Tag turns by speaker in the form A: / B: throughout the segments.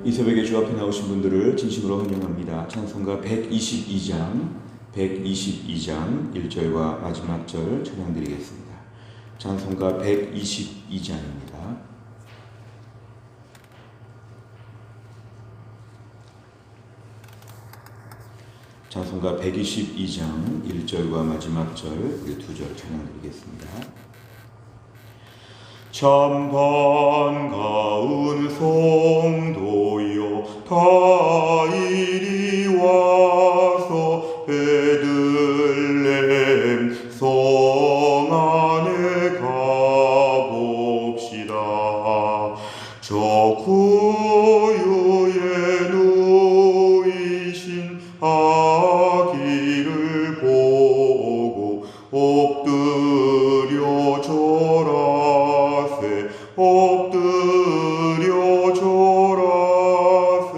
A: 이 새벽에 주 앞에 나오신 분들을 진심으로 환영합니다. 찬송가 122장 1절과 마지막 절 찬양드리겠습니다. 찬송가 122장입니다. 찬송가 122장 1절과 마지막 절 우리 두 절 찬양드리겠습니다. 참 반가운 성도여 다 이리 와서 베들레헴 성 안에 가봅시다. 저 구유에 누이신 아기를 보고 엎드려 절하세 엎드려 절하세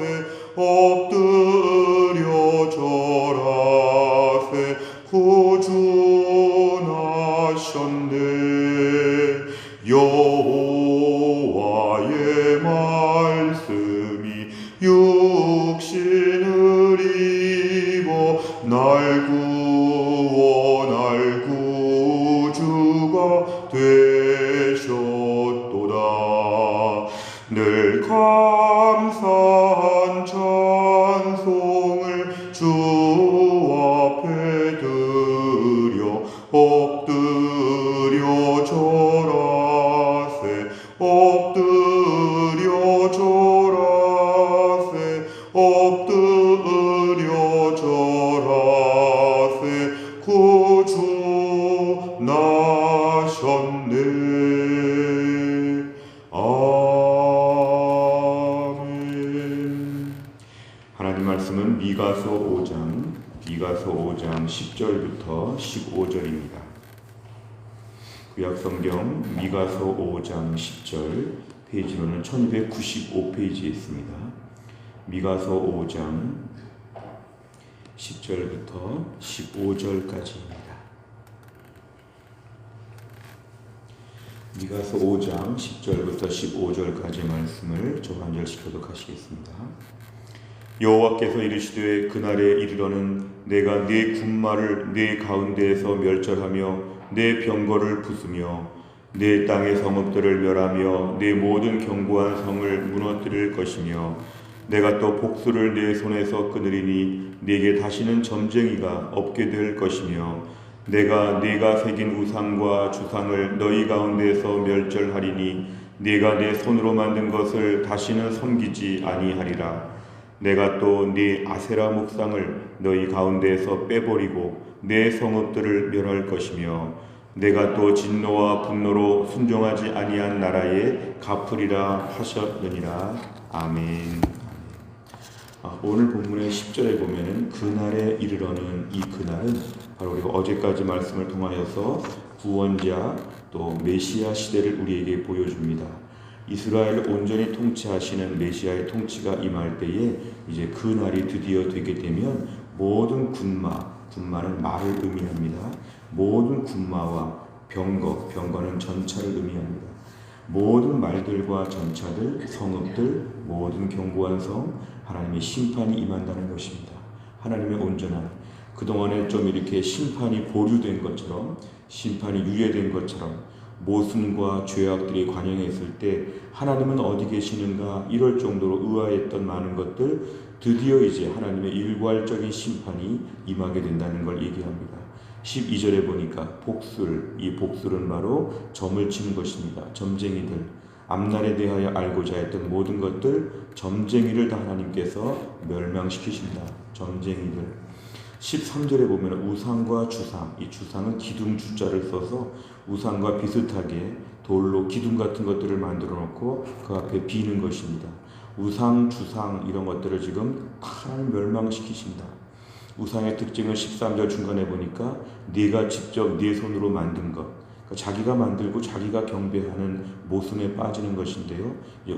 A: 엎드려 절하세 구주나셨네. 여호와의 말씀이 육신을 입어 날 구워 날 구주가 되셨도다. 늘 감사한 찬송을 주 앞에 드려 엎드려 절하세 엎드려 절하세 엎드려 절하세 구주 나셨네. 아멘. 하나님 말씀은 미가서 5장 10절부터 15절입니다. 구약성경 미가서 5장 10절 페이지로는 1295페이지에 있습니다. 미가서 5장 10절부터 15절까지입니다. 미가서 5장 10절부터 15절까지 말씀을 저 한 절씩 교독하시겠습니다. 여호와께서 이르시되 그날에 이르러는 내가 네 군마를 네 가운데에서 멸절하며 네 병거를 부수며 네 땅의 성읍들을 멸하며 네 모든 견고한 성을 무너뜨릴 것이며 내가 또 복수를 네 손에서 끊으리니 네게 다시는 점쟁이가 없게 될 것이며 내가 네가 새긴 우상과 주상을 너희 가운데에서 멸절하리니 네가 내 손으로 만든 것을 다시는 섬기지 아니하리라. 내가 또 네 아세라 목상을 너희 가운데에서 빼버리고 내 성읍들을 멸할 것이며 내가 또 진노와 분노로 순종하지 아니한 나라에 갚으리라 하셨느니라. 아멘. 오늘 본문의 10절에 보면은 그날에 이르러는 이 그날은 바로 우리가 어제까지 말씀을 통하여서 구원자 또 메시아 시대를 우리에게 보여줍니다. 이스라엘을 온전히 통치하시는 메시아의 통치가 임할 때에 이제 그 날이 드디어 되게 되면 모든 군마는 말을 의미합니다. 모든 군마와 병거는 전차를 의미합니다. 모든 말들과 전차들, 성읍들, 모든 견고한 성, 하나님의 심판이 임한다는 것입니다. 하나님의 온전한 그동안에 좀 이렇게 심판이 보류된 것처럼 심판이 유예된 것처럼 모순과 죄악들이 관영했을 때 하나님은 어디 계시는가 이럴 정도로 의아했던 많은 것들 드디어 이제 하나님의 일괄적인 심판이 임하게 된다는 걸 얘기합니다. 12절에 보니까 이 복술은 바로 점을 치는 것입니다. 점쟁이들, 앞날에 대하여 알고자 했던 모든 것들 점쟁이를 다 하나님께서 멸망시키신다. 점쟁이들. 13절에 보면 우상과 주상, 이 주상은 기둥 주자를 써서 우상과 비슷하게 돌로 기둥 같은 것들을 만들어 놓고 그 앞에 비는 것입니다. 우상, 주상 이런 것들을 지금 하나님 멸망시키신다. 우상의 특징을 13절 중간에 보니까 네가 직접 네 손으로 만든 것, 그러니까 자기가 만들고 자기가 경배하는 모순에 빠지는 것인데요.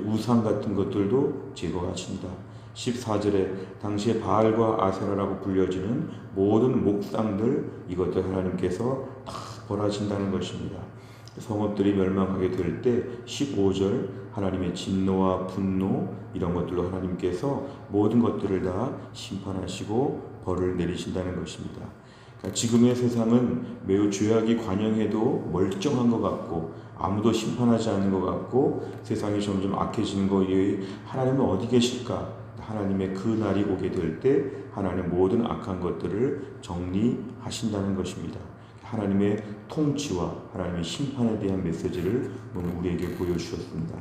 A: 우상 같은 것들도 제거하신다. 14절에 당시에 바알과 아세라라고 불려지는 모든 목상들 이것들 하나님께서 다 벌하신다는 것입니다. 성읍들이 멸망하게 될 때 15절 하나님의 진노와 분노 이런 것들로 하나님께서 모든 것들을 다 심판하시고 벌을 내리신다는 것입니다. 그러니까 지금의 세상은 매우 죄악이 관영해도 멀쩡한 것 같고 아무도 심판하지 않는 것 같고 세상이 점점 악해지는 거에 하나님은 어디 계실까? 하나님의 그 날이 오게 될 때 하나님 모든 악한 것들을 정리하신다는 것입니다. 하나님의 통치와 하나님의 심판에 대한 메시지를 오늘 우리에게 보여주셨습니다.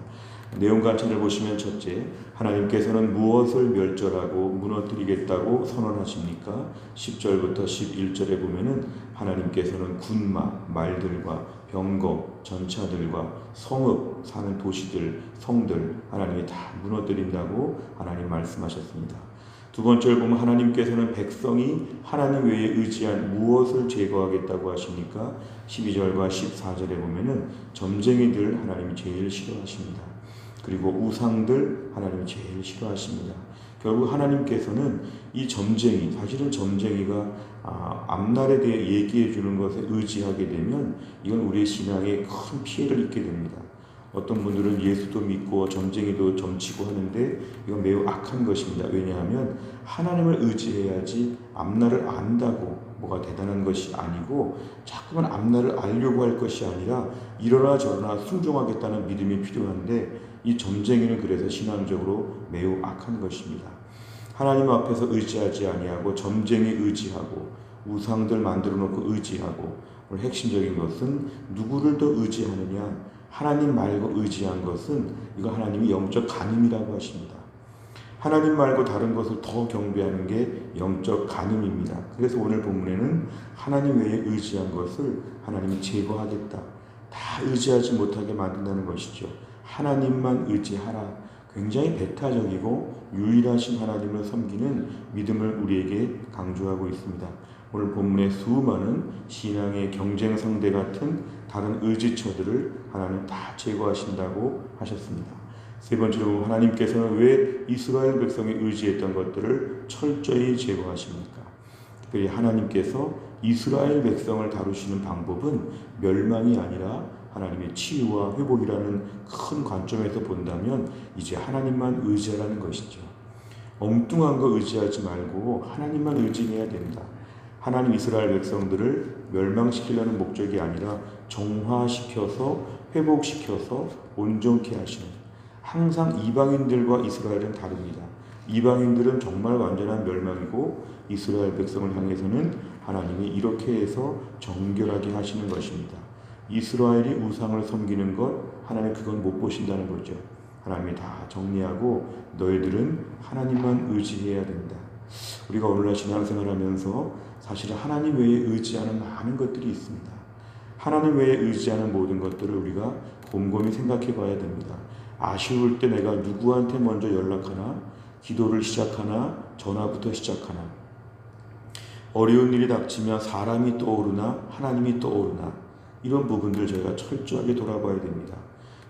A: 내용 관찰을 보시면 첫째, 하나님께서는 무엇을 멸절하고 무너뜨리겠다고 선언하십니까? 10절부터 11절에 보면은 하나님께서는 군마, 말들과 병거, 전차들과 성읍, 사는 도시들, 성들 하나님이 다 무너뜨린다고 하나님 말씀하셨습니다. 두 번째를 보면 하나님께서는 백성이 하나님 외에 의지한 무엇을 제거하겠다고 하십니까? 12절과 14절에 보면은 점쟁이들 하나님이 제일 싫어하십니다. 그리고 우상들 하나님이 제일 싫어하십니다. 결국 하나님께서는 이 점쟁이, 사실은 점쟁이가 앞날에 대해 얘기해 주는 것에 의지하게 되면 이건 우리의 신앙에 큰 피해를 입게 됩니다. 어떤 분들은 예수도 믿고 점쟁이도 점치고 하는데 이건 매우 악한 것입니다. 왜냐하면 하나님을 의지해야지 앞날을 안다고 뭐가 대단한 것이 아니고 자꾸만 앞날을 알려고 할 것이 아니라 이러나 저러나 순종하겠다는 믿음이 필요한데 이 점쟁이는 그래서 신앙적으로 매우 악한 것입니다. 하나님 앞에서 의지하지 아니하고 점쟁이 의지하고 우상들 만들어 놓고 의지하고 오늘 핵심적인 것은 누구를 더 의지하느냐, 하나님 말고 의지한 것은 이거 하나님이 영적 간음이라고 하십니다. 하나님 말고 다른 것을 더 경배하는 게 영적 간음입니다. 그래서 오늘 본문에는 하나님 외에 의지한 것을 하나님이 제거하겠다. 다 의지하지 못하게 만든다는 것이죠. 하나님만 의지하라. 굉장히 배타적이고 유일하신 하나님을 섬기는 믿음을 우리에게 강조하고 있습니다. 오늘 본문의 수많은 신앙의 경쟁 상대 같은 다른 의지처들을 하나님 다 제거하신다고 하셨습니다. 세 번째로 하나님께서는 왜 이스라엘 백성이 의지했던 것들을 철저히 제거하십니까? 특별히 하나님께서 이스라엘 백성을 다루시는 방법은 멸망이 아니라 하나님의 치유와 회복이라는 큰 관점에서 본다면 이제 하나님만 의지하라는 것이죠. 엉뚱한 거 의지하지 말고 하나님만 의지해야 된다. 하나님 이스라엘 백성들을 멸망시키려는 목적이 아니라 정화시켜서 회복시켜서 온전케 하시는, 항상 이방인들과 이스라엘은 다릅니다. 이방인들은 정말 완전한 멸망이고 이스라엘 백성을 향해서는 하나님이 이렇게 해서 정결하게 하시는 것입니다. 이스라엘이 우상을 섬기는 것 하나님 그건 못 보신다는 거죠. 하나님이 다 정리하고 너희들은 하나님만 의지해야 된다. 우리가 오늘날 신앙생활하면서 사실 하나님 외에 의지하는 많은 것들이 있습니다. 하나님 외에 의지하는 모든 것들을 우리가 곰곰이 생각해 봐야 됩니다. 아쉬울 때 내가 누구한테 먼저 연락하나, 기도를 시작하나, 전화부터 시작하나, 어려운 일이 닥치면 사람이 떠오르나 하나님이 떠오르나, 이런 부분들 저희가 철저하게 돌아봐야 됩니다.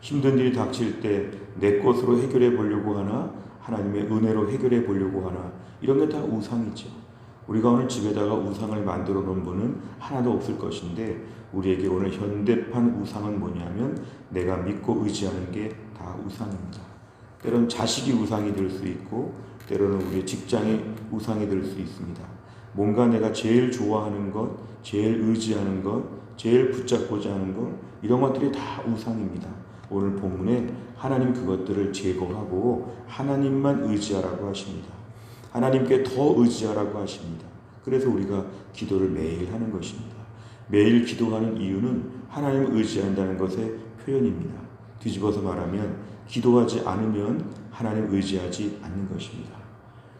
A: 힘든 일이 닥칠 때 내 것으로 해결해 보려고 하나 하나님의 은혜로 해결해 보려고 하나, 이런 게 다 우상이죠. 우리가 오늘 집에다가 우상을 만들어 놓은 분은 하나도 없을 것인데 우리에게 오늘 현대판 우상은 뭐냐면 내가 믿고 의지하는 게 다 우상입니다. 때로는 자식이 우상이 될 수 있고 때로는 우리 직장이 우상이 될 수 있습니다. 뭔가 내가 제일 좋아하는 것, 제일 의지하는 것, 제일 붙잡고자 하는 것, 이런 것들이 다 우상입니다. 오늘 본문에 하나님 그것들을 제거하고 하나님만 의지하라고 하십니다. 하나님께 더 의지하라고 하십니다. 그래서 우리가 기도를 매일 하는 것입니다. 매일 기도하는 이유는 하나님을 의지한다는 것의 표현입니다. 뒤집어서 말하면 기도하지 않으면 하나님을 의지하지 않는 것입니다.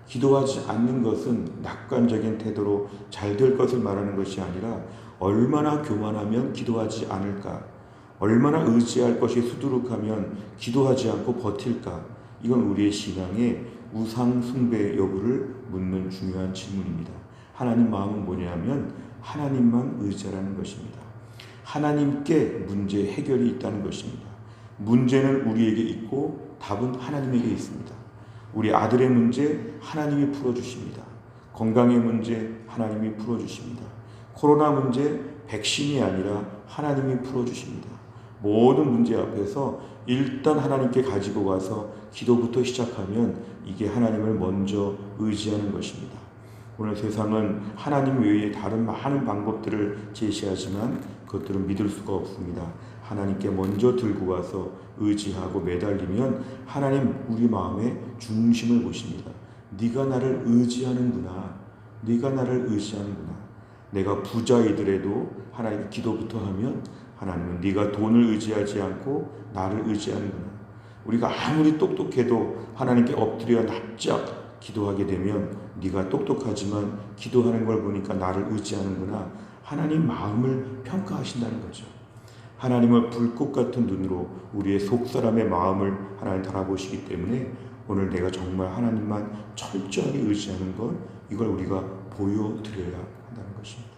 A: 기도하지 않는 것은 낙관적인 태도로 잘 될 것을 말하는 것이 아니라 얼마나 교만하면 기도하지 않을까, 얼마나 의지할 것이 수두룩하면 기도하지 않고 버틸까, 이건 우리의 신앙의 우상 숭배 여부를 묻는 중요한 질문입니다. 하나님 마음은 뭐냐면 하나님만 의지하라는 것입니다. 하나님께 문제 해결이 있다는 것입니다. 문제는 우리에게 있고 답은 하나님에게 있습니다. 우리 아들의 문제 하나님이 풀어주십니다. 건강의 문제 하나님이 풀어주십니다. 코로나 문제 백신이 아니라 하나님이 풀어주십니다. 모든 문제 앞에서 일단 하나님께 가지고 가서 기도부터 시작하면 이게 하나님을 먼저 의지하는 것입니다. 오늘 세상은 하나님 외에 다른 많은 방법들을 제시하지만 그것들은 믿을 수가 없습니다. 하나님께 먼저 들고 가서 의지하고 매달리면 하나님 우리 마음의 중심을 보십니다. 네가 나를 의지하는구나. 네가 나를 의지하는구나. 내가 부자이더라도 하나님께 기도부터 하면 하나님은 네가 돈을 의지하지 않고 나를 의지하는구나. 우리가 아무리 똑똑해도 하나님께 엎드려 납작 기도하게 되면 네가 똑똑하지만 기도하는 걸 보니까 나를 의지하는구나. 하나님 마음을 평가하신다는 거죠. 하나님은 불꽃 같은 눈으로 우리의 속사람의 마음을 하나님 달아보시기 때문에 오늘 내가 정말 하나님만 철저하게 의지하는 것, 이걸 우리가 보여드려야 한다는 것입니다.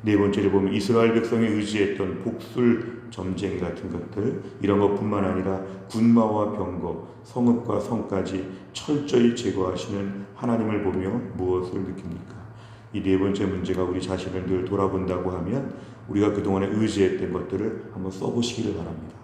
A: 네 번째로 보면 이스라엘 백성이 의지했던 복술 점쟁이 같은 것들, 이런 것뿐만 아니라 군마와 병거, 성읍과 성까지 철저히 제거하시는 하나님을 보며 무엇을 느낍니까? 이 네 번째 문제가 우리 자신을 늘 돌아본다고 하면 우리가 그동안에 의지했던 것들을 한번 써보시기를 바랍니다.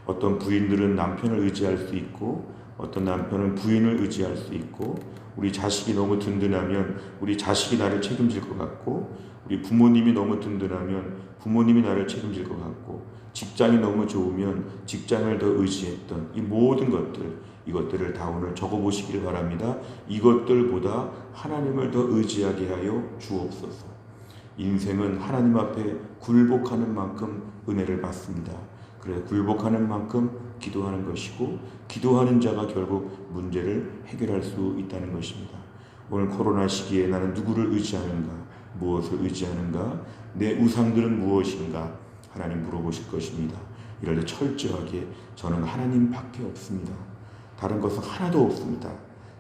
A: 어떤 부인들은 남편을 의지할 수 있고 어떤 남편은 부인을 의지할 수 있고, 우리 자식이 너무 든든하면 우리 자식이 나를 책임질 것 같고, 우리 부모님이 너무 든든하면 부모님이 나를 책임질 것 같고, 직장이 너무 좋으면 직장을 더 의지했던 이 모든 것들, 이것들을 다 오늘 적어보시기를 바랍니다. 이것들보다 하나님을 더 의지하게 하여 주옵소서. 인생은 하나님 앞에 굴복하는 만큼 은혜를 받습니다. 그래 굴복하는 만큼 기도하는 것이고, 기도하는 자가 결국 문제를 해결할 수 있다는 것입니다. 오늘 코로나 시기에 나는 누구를 의지하는가, 무엇을 의지하는가, 내 우상들은 무엇인가 하나님 물어보실 것입니다. 이럴 때 철저하게 저는 하나님밖에 없습니다. 다른 것은 하나도 없습니다.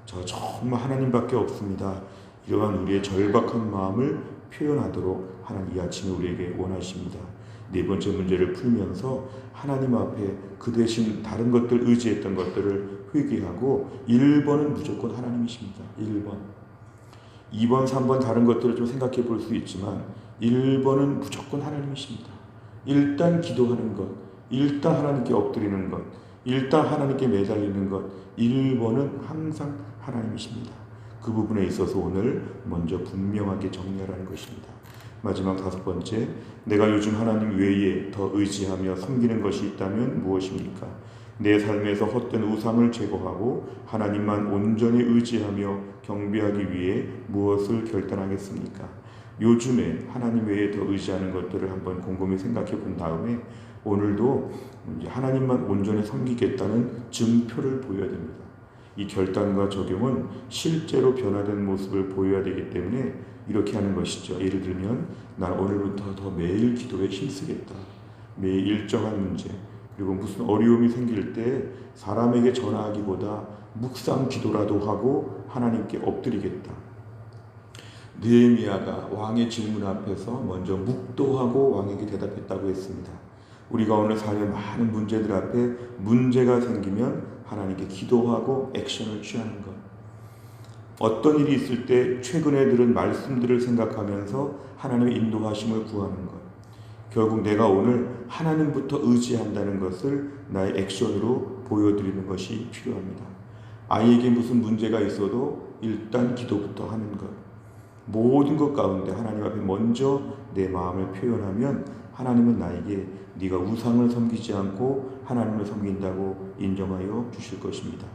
A: 저 정말 하나님밖에 없습니다. 이러한 우리의 절박한 마음을 표현하도록 하나님 이 아침에 우리에게 원하십니다. 네 번째 문제를 풀면서 하나님 앞에 그 대신 다른 것들 의지했던 것들을 회개하고 1번은 무조건 하나님이십니다. 1번. 2번, 3번 다른 것들을 좀 생각해 볼 수 있지만 1번은 무조건 하나님이십니다. 일단 기도하는 것, 일단 하나님께 엎드리는 것, 일단 하나님께 매달리는 것, 1번은 항상 하나님이십니다. 그 부분에 있어서 오늘 먼저 분명하게 정리하라는 것입니다. 마지막 다섯 번째, 내가 요즘 하나님 외에 더 의지하며 섬기는 것이 있다면 무엇입니까? 내 삶에서 헛된 우상을 제거하고 하나님만 온전히 의지하며 경배하기 위해 무엇을 결단하겠습니까? 요즘에 하나님 외에 더 의지하는 것들을 한번 곰곰이 생각해 본 다음에 오늘도 하나님만 온전히 섬기겠다는 증표를 보여야 됩니다. 이 결단과 적용은 실제로 변화된 모습을 보여야 되기 때문에 이렇게 하는 것이죠. 예를 들면 난 오늘부터 더 매일 기도에 힘쓰겠다. 매일 일정한 문제, 그리고 무슨 어려움이 생길 때 사람에게 전화하기보다 묵상 기도라도 하고 하나님께 엎드리겠다. 느헤미야가 왕의 질문 앞에서 먼저 묵도하고 왕에게 대답했다고 했습니다. 우리가 오늘 삶의 많은 문제들 앞에 문제가 생기면 하나님께 기도하고 액션을 취하는 것. 어떤 일이 있을 때 최근에 들은 말씀들을 생각하면서 하나님의 인도하심을 구하는 것. 결국 내가 오늘 하나님부터 의지한다는 것을 나의 액션으로 보여드리는 것이 필요합니다. 아이에게 무슨 문제가 있어도 일단 기도부터 하는 것. 모든 것 가운데 하나님 앞에 먼저 내 마음을 표현하면 하나님은 나에게 네가 우상을 섬기지 않고 하나님을 섬긴다고 인정하여 주실 것입니다.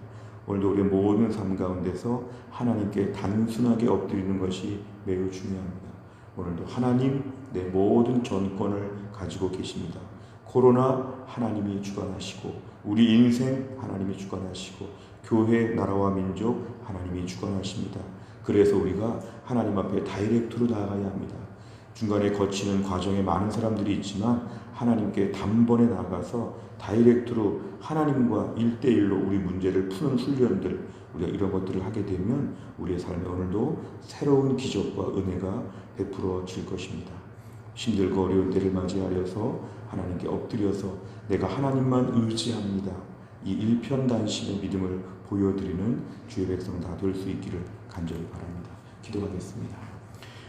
A: 오늘도 우리의 모든 삶 가운데서 하나님께 단순하게 엎드리는 것이 매우 중요합니다. 오늘도 하나님 내 모든 전권을 가지고 계십니다. 코로나 하나님이 주관하시고 우리 인생 하나님이 주관하시고 교회, 나라와 민족 하나님이 주관하십니다. 그래서 우리가 하나님 앞에 다이렉트로 나아가야 합니다. 중간에 거치는 과정에 많은 사람들이 있지만 하나님께 단번에 나가서 다이렉트로 하나님과 1대1로 우리 문제를 푸는 훈련들, 우리가 이런 것들을 하게 되면 우리의 삶에 오늘도 새로운 기적과 은혜가 베풀어질 것입니다. 힘들고 어려운 때를 맞이하여서 하나님께 엎드려서 내가 하나님만 의지합니다. 이 일편단심의 믿음을 보여드리는 주의 백성 다 될 수 있기를 간절히 바랍니다. 기도하겠습니다.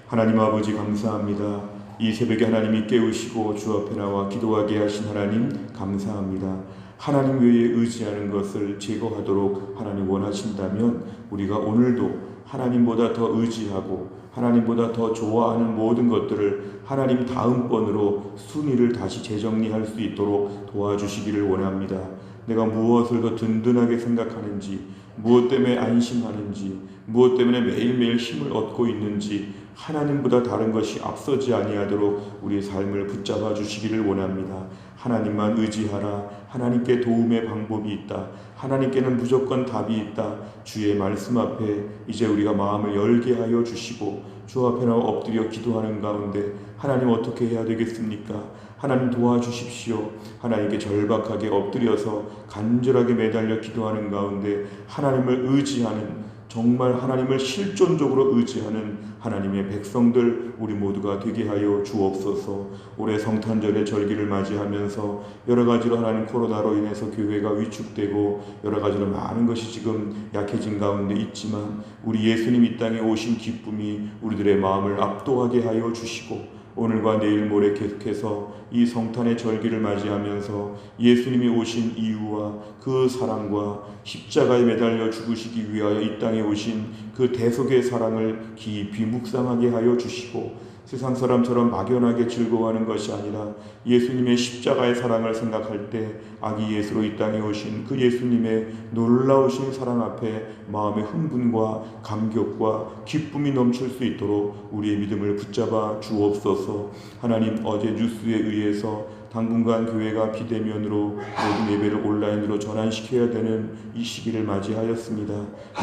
A: 하나님 아버지 감사합니다. 이 새벽에 하나님이 깨우시고 주 앞에 나와 기도하게 하신 하나님 감사합니다. 하나님 외에 의지하는 것을 제거하도록 하나님 원하신다면 우리가 오늘도 하나님보다 더 의지하고 하나님보다 더 좋아하는 모든 것들을 하나님 다음번으로 순위를 다시 재정리할 수 있도록 도와주시기를 원합니다. 내가 무엇을 더 든든하게 생각하는지, 무엇 때문에 안심하는지, 무엇 때문에 매일매일 힘을 얻고 있는지 하나님보다 다른 것이 앞서지 아니하도록 우리의 삶을 붙잡아 주시기를 원합니다. 하나님만 의지하라. 하나님께 도움의 방법이 있다. 하나님께는 무조건 답이 있다. 주의 말씀 앞에 이제 우리가 마음을 열게 하여 주시고 주 앞에 나와 엎드려 기도하는 가운데 하나님 어떻게 해야 되겠습니까? 하나님 도와주십시오. 하나님께 절박하게 엎드려서 간절하게 매달려 기도하는 가운데 하나님을 의지하는, 정말 하나님을 실존적으로 의지하는 하나님의 백성들 우리 모두가 되게 하여 주옵소서. 올해 성탄절의 절기를 맞이하면서 여러 가지로 하나님 코로나로 인해서 교회가 위축되고 여러 가지로 많은 것이 지금 약해진 가운데 있지만 우리 예수님 이 땅에 오신 기쁨이 우리들의 마음을 압도하게 하여 주시고 오늘과 내일 모레 계속해서 이 성탄의 절기를 맞이하면서 예수님이 오신 이유와 그 사랑과 십자가에 매달려 죽으시기 위하여 이 땅에 오신 그 대속의 사랑을 깊이 묵상하게 하여 주시고 세상 사람처럼 막연하게 즐거워하는 것이 아니라 예수님의 십자가의 사랑을 생각할 때 아기 예수로 이 땅에 오신 그 예수님의 놀라우신 사랑 앞에 마음의 흥분과 감격과 기쁨이 넘칠 수 있도록 우리의 믿음을 붙잡아 주옵소서. 하나님, 어제 뉴스에 의해서 당분간 교회가 비대면으로 모든 예배를 온라인으로 전환시켜야 되는 이 시기를 맞이하였습니다.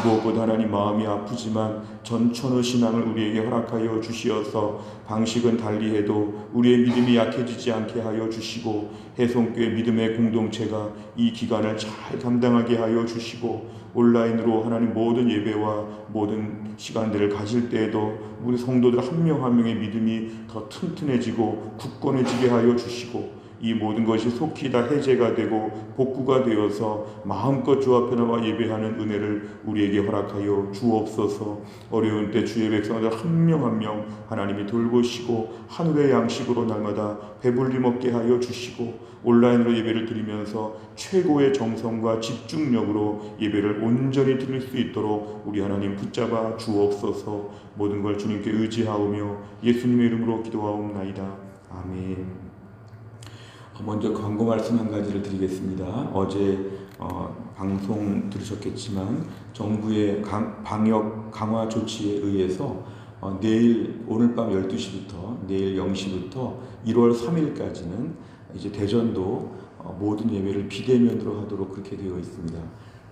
A: 무엇보다 하나님 마음이 아프지만 전천후 신앙을 우리에게 허락하여 주시어서 방식은 달리해도 우리의 믿음이 약해지지 않게 하여 주시고 해성교회 믿음의 공동체가 이 기간을 잘 감당하게 하여 주시고 온라인으로 하나님 모든 예배와 모든 시간들을 가질 때에도 우리 성도들 한 명 한 명의 믿음이 더 튼튼해지고 굳건해지게 하여 주시고 이 모든 것이 속히 다 해제가 되고 복구가 되어서 마음껏 주 앞에 나와 예배하는 은혜를 우리에게 허락하여 주옵소서. 어려운 때 주의 백성들 한 명 한 명 하나님이 돌보시고 하늘의 양식으로 날마다 배불리 먹게 하여 주시고 온라인으로 예배를 드리면서 최고의 정성과 집중력으로 예배를 온전히 드릴 수 있도록 우리 하나님 붙잡아 주옵소서. 모든 걸 주님께 의지하오며 예수님의 이름으로 기도하옵나이다. 아멘. 먼저 광고 말씀 한 가지를 드리겠습니다. 어제 방송 들으셨겠지만 정부의 방역 강화 조치에 의해서 오늘 밤 12시부터 내일 0시부터 1월 3일까지는 이제 대전도 모든 예배를 비대면으로 하도록 그렇게 되어 있습니다.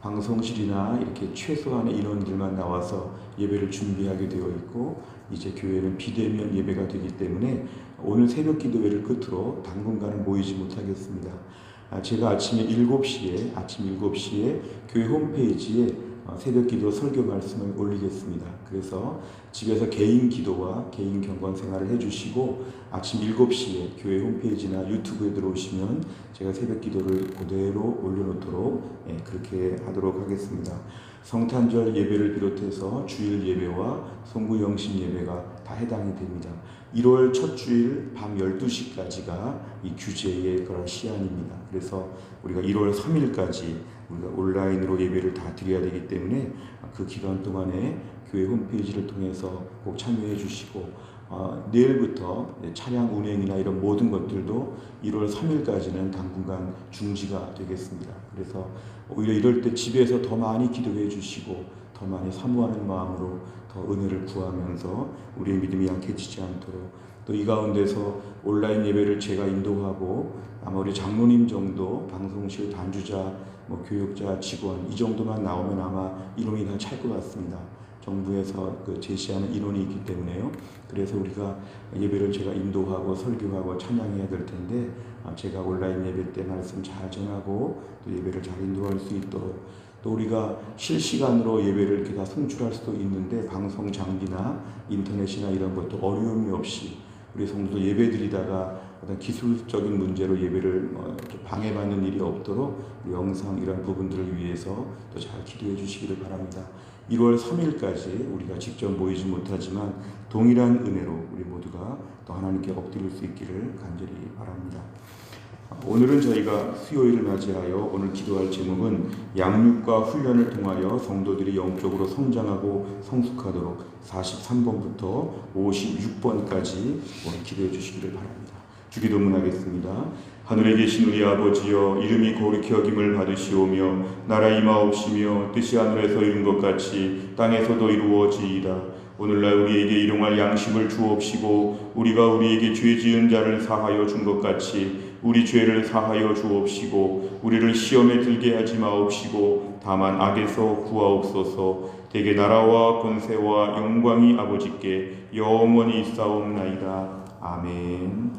A: 방송실이나 이렇게 최소한의 인원들만 나와서 예배를 준비하게 되어 있고 이제 교회는 비대면 예배가 되기 때문에 오늘 새벽 기도회를 끝으로 당분간은 모이지 못하겠습니다. 제가 아침 7시에 교회 홈페이지에 새벽 기도 설교 말씀을 올리겠습니다. 그래서 집에서 개인 기도와 개인 경건 생활을 해주시고 아침 7시에 교회 홈페이지나 유튜브에 들어오시면 제가 새벽 기도를 그대로 올려놓도록 그렇게 하도록 하겠습니다. 성탄절 예배를 비롯해서 주일 예배와 송구영신 예배가 다 해당이 됩니다. 1월 첫 주일 밤 12시까지가 이 규제의 그런 시한입니다. 그래서 우리가 1월 3일까지 우리가 온라인으로 예배를 다 드려야 되기 때문에 그 기간 동안에 교회 홈페이지를 통해서 꼭 참여해 주시고 내일부터 차량 운행이나 이런 모든 것들도 1월 3일까지는 당분간 중지가 되겠습니다. 그래서 오히려 이럴 때 집에서 더 많이 기도해 주시고 더 많이 사모하는 마음으로 더 은혜를 구하면서 우리의 믿음이 약해지지 않도록 또 이 가운데서 온라인 예배를 제가 인도하고 아마 우리 장로님 정도 방송실 단주자, 교육자, 직원 이 정도만 나오면 아마 인원이 다 찰 것 같습니다. 정부에서 제시하는 인원이 있기 때문에요. 그래서 우리가 예배를 제가 인도하고 설교하고 찬양해야 될 텐데 제가 온라인 예배 때 말씀 잘 전하고 또 예배를 잘 인도할 수 있도록 또 우리가 실시간으로 예배를 이렇게 다 송출할 수도 있는데 방송 장비나 인터넷이나 이런 것도 어려움이 없이 우리 성도도 예배 드리다가 어떤 기술적인 문제로 예배를 이렇게 방해받는 일이 없도록 우리 영상 이런 부분들을 위해서 또 잘 기도해 주시기를 바랍니다. 1월 3일까지 우리가 직접 모이지 못하지만 동일한 은혜로 우리 모두가 또 하나님께 엎드릴 수 있기를 간절히 바랍니다. 오늘은 저희가 수요일을 맞이하여 오늘 기도할 제목은 양육과 훈련을 통하여 성도들이 영적으로 성장하고 성숙하도록 43번부터 56번까지 오늘 기도해 주시기를 바랍니다. 주기도문 하겠습니다. 하늘에 계신 우리 아버지여, 이름이 거룩히 여김을 받으시오며 나라 임하옵시며 뜻이 하늘에서 이룬 것 같이 땅에서도 이루어지이다. 오늘날 우리에게 일용할 양식을 주옵시고 우리가 우리에게 죄 지은 자를 사하여 준 것 같이 우리 죄를 사하여 주옵시고 우리를 시험에 들게 하지 마옵시고 다만 악에서 구하옵소서. 대개 나라와 권세와 영광이 아버지께 영원히 있사옵나이다. 아멘.